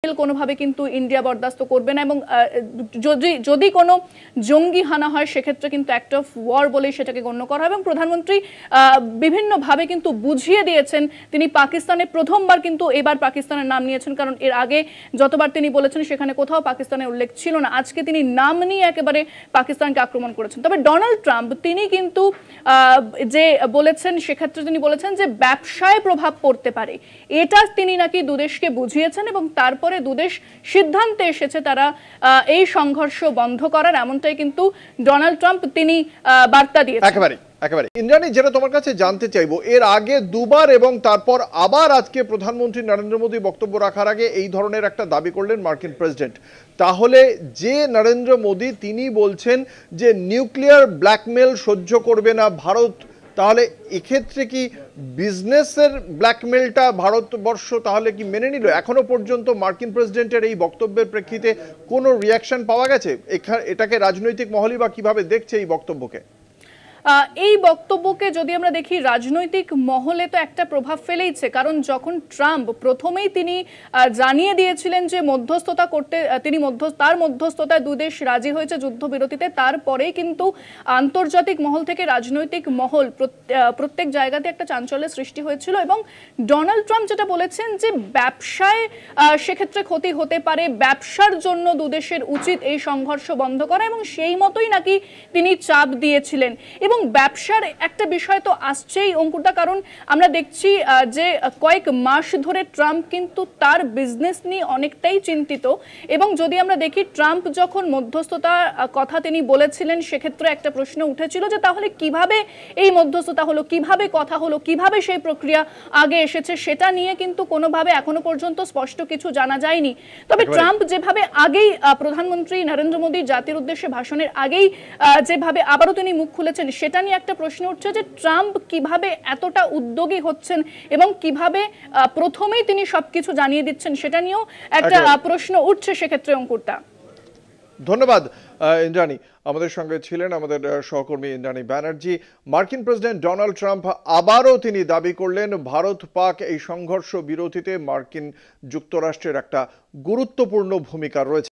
কোনোভাবে কিন্তু ইন্ডিয়া বরদাস্ত করবে না এবং যদি কোনো জঙ্গি হানা হয় সেক্ষেত্রে কিন্তু অ্যাক্ট অফ ওয়ার বলেই সেটাকে গণ্য করা হয় এবং প্রধানমন্ত্রী বিভিন্নভাবে কিন্তু বুঝিয়ে দিয়েছেন। তিনি পাকিস্তানে প্রথমবার কিন্তু এবার পাকিস্তানের নাম নিয়েছেন, কারণ এর আগে যতবার তিনি বলেছেন সেখানে কোথাও পাকিস্তানের উল্লেখ ছিল না। আজকে তিনি নাম নিয়ে একেবারে পাকিস্তানকে আক্রমণ করেছেন। তবে ডোনাল্ড ট্রাম্প তিনি কিন্তু যে বলেছেন সেক্ষেত্রে তিনি বলেছেন যে ব্যবসায় প্রভাব পড়তে পারে, এটা তিনি নাকি দুদেশকে বুঝিয়েছেন এবং তারপরে দুদেশ সিদ্ধান্তে এসেছে তারা এই সংঘর্ষ বন্ধ করার, এমনটাই কিন্তু ডোনাল্ড ট্রাম্প তিনি বার্তা দিয়েছেন। একেবারে ইন্দ্রাণী, যেটা তোমার কাছে জানতে চাইবো, এর আগে দুবার এবং তারপর আবার আজকে প্রধানমন্ত্রী নরেন্দ্র মোদী বক্তব্য রাখার আগে এই ধরনের একটা দাবি করলেন মার্কিন প্রেসিডেন্ট। তাহলে যে নরেন্দ্র মোদী তিনি বলছেন যে নিউক্লিয়ার ব্ল্যাকমেল সহ্য করবে না ভারত, তাহলে এক্ষেত্রে কি বিজনেসের ব্ল্যাকমেলটা ভারতবর্ষ তাহলে কি মেনে নিল? এখনো পর্যন্ত মার্কিন প্রেসিডেন্টের এই বক্তব্যের প্রেক্ষিতে কোনো রিয়াকশন পাওয়া গেছে? এটাকে রাজনৈতিক মহলই বা কিভাবে দেখছে এই বক্তব্যকে? এই বক্তব্যকে যদি আমরা দেখি রাজনৈতিক মহলে তো একটা প্রভাব ফেলেইছে, কারণ যখন ট্রাম্প প্রথমেই তিনি জানিয়ে দিয়েছিলেন যে মধ্যস্থতা করতে তিনি তার মধ্যস্থতায় দুদেশ রাজি হয়েছে যুদ্ধবিরতিতে, তারপরেই কিন্তু আন্তর্জাতিক মহল থেকে রাজনৈতিক মহল প্রত্যেক জায়গাতে একটা চাঞ্চল্যের সৃষ্টি হয়েছিল এবং ডোনাল্ড ট্রাম্প যেটা বলেছেন যে ব্যবসায় সেক্ষেত্রে ক্ষতি হতে পারে, ব্যবসার জন্য দুদেশের উচিত এই সংঘর্ষ বন্ধ করা এবং সেই মতোই নাকি তিনি চাপ দিয়েছিলেন। এবং ব্যবসার একটা বিষয় তো আসছেই অঙ্কুরদা, কারণ আমরা দেখছি যে কয়েক মাস ধরে ট্রাম্প কিন্তু তার বিজনেস নিয়ে অনেকটাই চিন্তিত এবং যদি আমরা দেখি ট্রাম্প যখন মধ্যস্থতার কথা তিনি বলেছিলেন সেক্ষেত্রে একটা প্রশ্ন উঠেছিল যে তাহলে কিভাবে এই মধ্যস্থতা হলো, কিভাবে কথা হলো, কিভাবে সেই প্রক্রিয়া আগে এসেছে, সেটা নিয়ে কিন্তু কোনোভাবে এখনো পর্যন্ত স্পষ্ট কিছু জানা যায়নি। তবে ট্রাম্প যেভাবে আগেই প্রধানমন্ত্রী নরেন্দ্র মোদী জাতির উদ্দেশ্যে ভাষণের আগেই যেভাবে আবারও তিনি মুখ খুলেছেন সেটা নিয়ে একটা প্রশ্ন উঠছে যে ট্রাম্প কিভাবে এতটা উদ্যোগী হচ্ছেন এবং কিভাবে প্রথমেই তিনি সবকিছু জানিয়ে দিচ্ছেন, সেটা নিয়েও একটা প্রশ্ন উঠছে সেক্ষেত্রে অঙ্কুরটা। ধন্যবাদ ইন্দ্রাণী। আমাদের সঙ্গে ছিলেন আমাদের সহকর্মী ইন্দ্রাণী ব্যানার্জি। মার্কিন প্রেসিডেন্ট ডোনাল্ড ট্রাম্প আবারও তিনি দাবি করলেন ভারত পাক এই সংঘর্ষ বিরতিতে মার্কিন যুক্তরাষ্ট্রের একটা গুরুত্বপূর্ণ ভূমিকা রয়েছে।